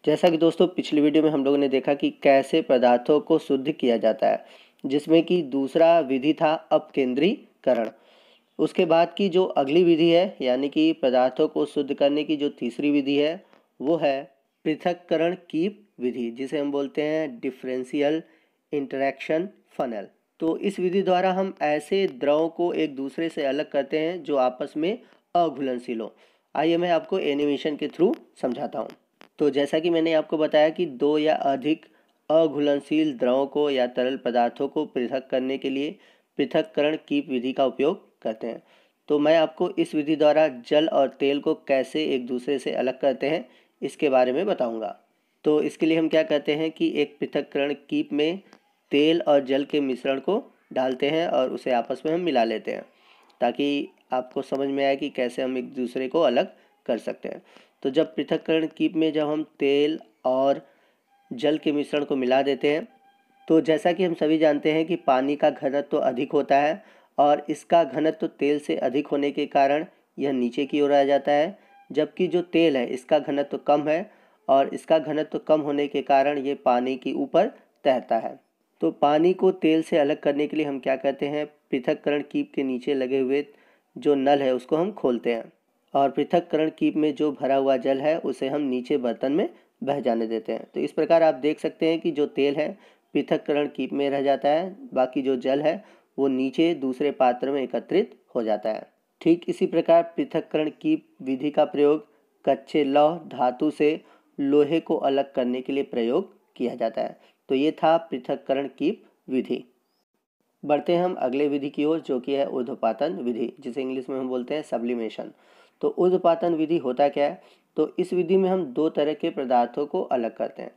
जैसा कि दोस्तों पिछली वीडियो में हम लोगों ने देखा कि कैसे पदार्थों को शुद्ध किया जाता है, जिसमें कि दूसरा विधि था अपकेंद्रीकरण। उसके बाद की जो अगली विधि है यानी कि पदार्थों को शुद्ध करने की जो तीसरी विधि है वो है पृथक्करण की विधि, जिसे हम बोलते हैं डिफरेंशियल इंटरेक्शन फनल। तो इस विधि द्वारा हम ऐसे द्रव को एक दूसरे से अलग करते हैं जो आपस में अघुलनशील हो। आइए मैं आपको एनिमेशन के थ्रू समझाता हूँ। तो जैसा कि मैंने आपको बताया कि दो या अधिक अघुलनशील द्रवों को या तरल पदार्थों को पृथक करने के लिए पृथक्करण की विधि का उपयोग करते हैं। तो मैं आपको इस विधि द्वारा जल और तेल को कैसे एक दूसरे से अलग करते हैं इसके बारे में बताऊंगा। तो इसके लिए हम क्या करते हैं कि एक पृथक्करण कीप में तेल और जल के मिश्रण को डालते हैं और उसे आपस में हम मिला लेते हैं, ताकि आपको समझ में आए कि कैसे हम एक दूसरे को अलग कर सकते हैं। तो जब पृथक्करण कीप में जब हम तेल और जल के मिश्रण को मिला देते हैं, तो जैसा कि हम सभी जानते हैं कि पानी का घनत्व तो अधिक होता है और इसका घनत्व तो तेल से अधिक होने के कारण यह नीचे की ओर आ जाता है, जबकि जो तेल है इसका घनत्व तो कम है और इसका घनत्व तो कम होने के कारण ये पानी के ऊपर तैरता है। तो पानी को तेल से अलग करने के लिए हम क्या करते हैं, पृथक्करण कीप के नीचे लगे हुए जो नल है उसको हम खोलते हैं और पृथक्करण कीप में जो भरा हुआ जल है उसे हम नीचे बर्तन में बह जाने देते हैं। तो इस प्रकार आप देख सकते हैं कि जो तेल है पृथक्करण कीप में रह जाता है, बाकी जो जल है वो नीचे दूसरे पात्र में एकत्रित हो जाता है। ठीक इसी प्रकार पृथक्करण कीप विधि का प्रयोग कच्चे लौह धातु से लोहे को अलग करने के लिए प्रयोग किया जाता है। तो ये था पृथक्करण कीप विधि। बढ़ते हैं हम अगले विधि की ओर, जो कि है ऊर्ध्वपातन विधि, जिसे इंग्लिश में हम बोलते हैं सब्लिमेशन। तो ऊर्ध्वपातन विधि होता क्या है, तो इस विधि में हम दो तरह के पदार्थों को अलग करते हैं।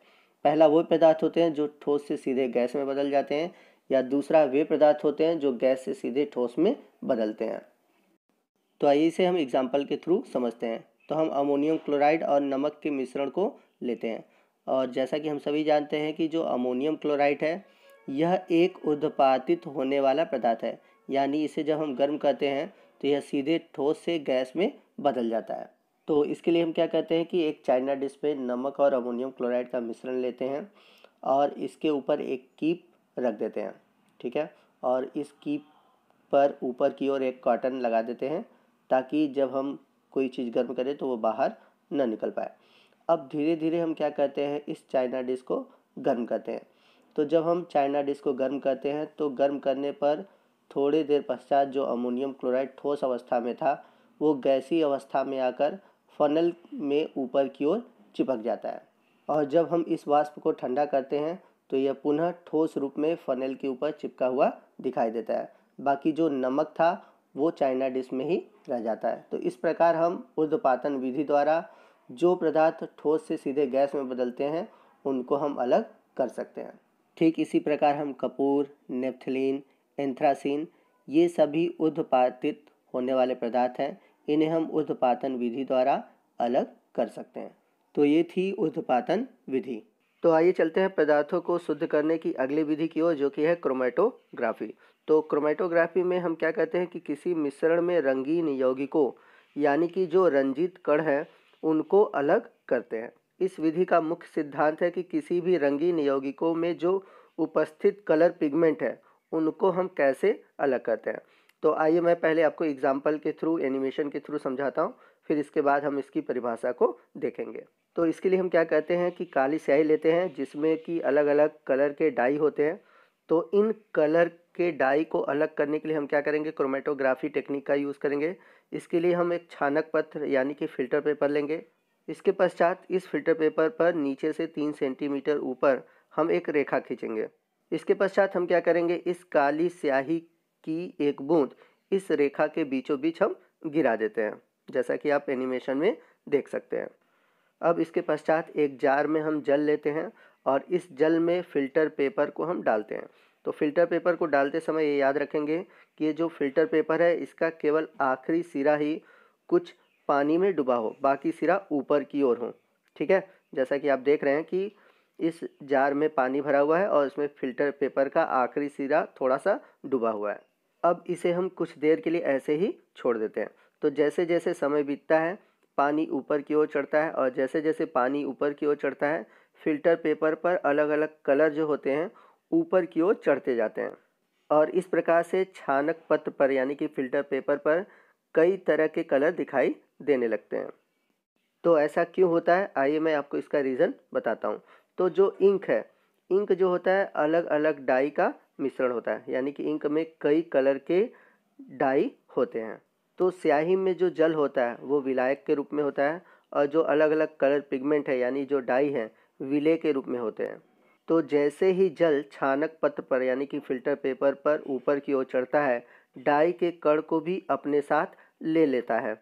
पहला वो पदार्थ होते हैं जो ठोस से सीधे गैस में बदल जाते हैं, या दूसरा वे पदार्थ होते हैं जो गैस से सीधे ठोस में बदलते हैं। तो आइए इसे हम एग्जाम्पल के थ्रू समझते हैं। तो हम अमोनियम क्लोराइड और नमक के मिश्रण को लेते हैं, और जैसा कि हम सभी जानते हैं कि जो अमोनियम क्लोराइड है यह एक ऊर्ध्वपातित होने वाला पदार्थ है, यानी इसे जब हम गर्म करते हैं तो यह सीधे ठोस से गैस में बदल जाता है। तो इसके लिए हम क्या करते हैं कि एक चाइना डिश पे नमक और अमोनियम क्लोराइड का मिश्रण लेते हैं और इसके ऊपर एक कीप रख देते हैं, ठीक है। और इस कीप पर ऊपर की ओर एक कॉटन लगा देते हैं, ताकि जब हम कोई चीज़ गर्म करें तो वो बाहर न निकल पाए। अब धीरे धीरे हम क्या करते हैं, इस चाइना डिश को गर्म करते हैं। तो जब हम चाइना डिश को गर्म करते हैं तो गर्म करने पर थोड़ी देर पश्चात जो अमोनियम क्लोराइड ठोस अवस्था में था वो गैसीय अवस्था में आकर फनल में ऊपर की ओर चिपक जाता है, और जब हम इस वाष्प को ठंडा करते हैं तो यह पुनः ठोस रूप में फनल के ऊपर चिपका हुआ दिखाई देता है। बाकी जो नमक था वो चाइना डिश में ही रह जाता है। तो इस प्रकार हम ऊर्ध्वपातन विधि द्वारा जो पदार्थ ठोस से सीधे गैस में बदलते हैं उनको हम अलग कर सकते हैं। ठीक इसी प्रकार हम कपूर, नेफ्थलीन, एंथ्रासीन, ये सभी ऊर्ध्वपातित होने वाले पदार्थ हैं, इन्हें हम ऊर्ध्वपातन विधि द्वारा अलग कर सकते हैं। तो ये थी ऊर्ध्वपातन विधि। तो आइए चलते हैं पदार्थों को शुद्ध करने की अगली विधि की ओर, जो कि है क्रोमेटोग्राफी। तो क्रोमेटोग्राफी में हम क्या करते हैं कि किसी मिश्रण में रंगीन यौगिकों यानी कि जो रंजित कण हैं उनको अलग करते हैं। इस विधि का मुख्य सिद्धांत है कि किसी भी रंगीन यौगिकों में जो उपस्थित कलर पिगमेंट है उनको हम कैसे अलग करते हैं। तो आइए मैं पहले आपको एग्जाम्पल के थ्रू, एनिमेशन के थ्रू समझाता हूँ, फिर इसके बाद हम इसकी परिभाषा को देखेंगे। तो इसके लिए हम क्या करते हैं कि काली स्याही लेते हैं जिसमें कि अलग अलग कलर के डाई होते हैं। तो इन कलर के डाई को अलग करने के लिए हम क्या करेंगे, क्रोमेटोग्राफी टेक्निक का यूज़ करेंगे। इसके लिए हम एक छानक पत्र यानी कि फ़िल्टर पेपर लेंगे। इसके पश्चात इस फिल्टर पेपर पर नीचे से 3 सेंटीमीटर ऊपर हम एक रेखा खींचेंगे। इसके पश्चात हम क्या करेंगे, इस काली स्याही की एक बूंद इस रेखा के बीचों बीच हम गिरा देते हैं, जैसा कि आप एनिमेशन में देख सकते हैं। अब इसके पश्चात एक जार में हम जल लेते हैं और इस जल में फ़िल्टर पेपर को हम डालते हैं। तो फ़िल्टर पेपर को डालते समय ये याद रखेंगे कि ये जो फ़िल्टर पेपर है इसका केवल आखिरी सिरा ही कुछ पानी में डूबा हो, बाकी सिरा ऊपर की ओर हो, ठीक है। जैसा कि आप देख रहे हैं कि इस जार में पानी भरा हुआ है और इसमें फ़िल्टर पेपर का आखिरी सिरा थोड़ा सा डूबा हुआ है। अब इसे हम कुछ देर के लिए ऐसे ही छोड़ देते हैं। तो जैसे जैसे समय बीतता है पानी ऊपर की ओर चढ़ता है और जैसे जैसे पानी ऊपर की ओर चढ़ता है फिल्टर पेपर पर अलग अलग कलर जो होते हैं ऊपर की ओर चढ़ते जाते हैं और इस प्रकार से छानक पत्र पर यानी कि फिल्टर पेपर पर कई तरह के कलर दिखाई देने लगते हैं। तो ऐसा क्यों होता है, आइए मैं आपको इसका रीज़न बताता हूँ। तो जो इंक है, इंक जो होता है अलग अलग डाई का मिश्रण होता है, यानी कि इंक में कई कलर के डाई होते हैं। तो स्याही में जो जल होता है वो विलायक के रूप में होता है और जो अलग अलग कलर पिगमेंट है यानी जो डाई है विलेय के रूप में होते हैं। तो जैसे ही जल छानक पत्र पर यानी कि फिल्टर पेपर पर ऊपर की ओर चढ़ता है, डाई के कण को भी अपने साथ ले लेता है।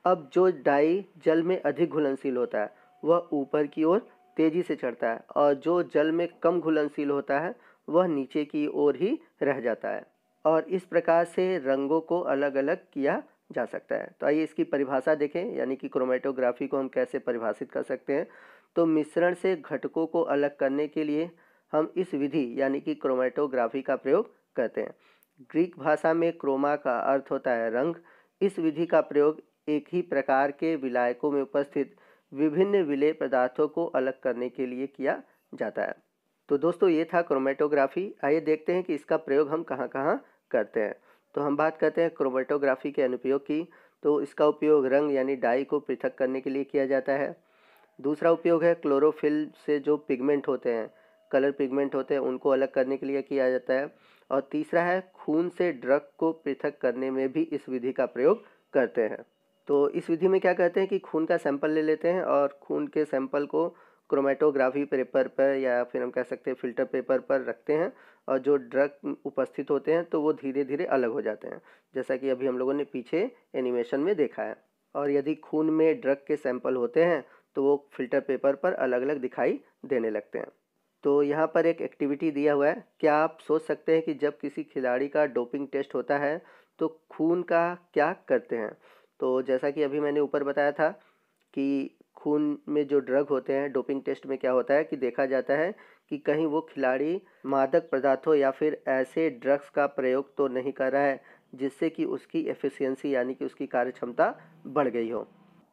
अब जो डाई जल में अधिक घुलनशील होता है वह ऊपर की ओर तेजी से चढ़ता है और जो जल में कम घुलनशील होता है वह नीचे की ओर ही रह जाता है और इस प्रकार से रंगों को अलग अलग किया जा सकता है। तो आइए इसकी परिभाषा देखें, यानी कि क्रोमेटोग्राफी को हम कैसे परिभाषित कर सकते हैं। तो मिश्रण से घटकों को अलग करने के लिए हम इस विधि यानी कि क्रोमेटोग्राफी का प्रयोग करते हैं। ग्रीक भाषा में क्रोमा का अर्थ होता है रंग। इस विधि का प्रयोग एक ही प्रकार के विलायकों में उपस्थित विभिन्न विलेय पदार्थों को अलग करने के लिए किया जाता है। तो दोस्तों ये था क्रोमेटोग्राफी। आइए देखते हैं कि इसका प्रयोग हम कहाँ कहाँ करते हैं। तो हम बात करते हैं क्रोमेटोग्राफी के अनुप्रयोग की। तो इसका उपयोग रंग यानी डाई को पृथक करने के लिए किया जाता है। दूसरा उपयोग है क्लोरोफिल से जो पिगमेंट होते हैं, कलर पिगमेंट होते हैं, उनको अलग करने के लिए किया जाता है। और तीसरा है खून से ड्रग को पृथक करने में भी इस विधि का प्रयोग करते हैं। तो इस विधि में क्या करते हैं कि खून का सैंपल ले लेते हैं और खून के सैंपल को क्रोमेटोग्राफी पेपर पर या फिर हम कह सकते हैं फिल्टर पेपर पर रखते हैं और जो ड्रग उपस्थित होते हैं तो वो धीरे धीरे अलग हो जाते हैं, जैसा कि अभी हम लोगों ने पीछे एनिमेशन में देखा है। और यदि खून में ड्रग के सैंपल होते हैं तो वो फिल्टर पेपर पर अलग अलग दिखाई देने लगते हैं। तो यहाँ पर एक एक्टिविटी दिया हुआ है। क्या आप सोच सकते हैं कि जब किसी खिलाड़ी का डोपिंग टेस्ट होता है तो खून का क्या करते हैं। तो जैसा कि अभी मैंने ऊपर बताया था कि खून में जो ड्रग होते हैं डोपिंग टेस्ट में क्या होता है कि देखा जाता है कि कहीं वो खिलाड़ी मादक पदार्थों या फिर ऐसे ड्रग्स का प्रयोग तो नहीं कर रहा है जिससे कि उसकी एफिशिएंसी यानी कि उसकी कार्यक्षमता बढ़ गई हो।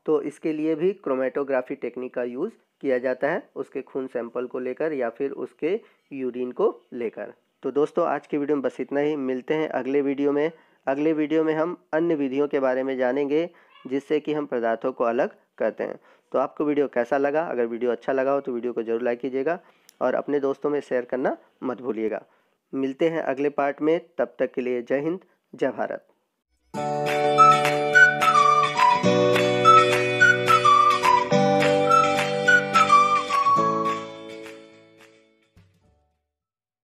तो इसके लिए भी क्रोमेटोग्राफी टेक्निक का यूज़ किया जाता है, उसके खून सैंपल को लेकर या फिर उसके यूरिन को लेकर। तो दोस्तों आज की वीडियो में बस इतना ही। मिलते हैं अगले वीडियो में। अगले वीडियो में हम अन्य विधियों के बारे में जानेंगे जिससे कि हम पदार्थों को अलग करते हैं। तो आपको वीडियो कैसा लगा? अगर वीडियो अच्छा लगा हो तो वीडियो को ज़रूर लाइक कीजिएगा और अपने दोस्तों में शेयर करना मत भूलिएगा। मिलते हैं अगले पार्ट में, तब तक के लिए जय हिंद, जय भारत।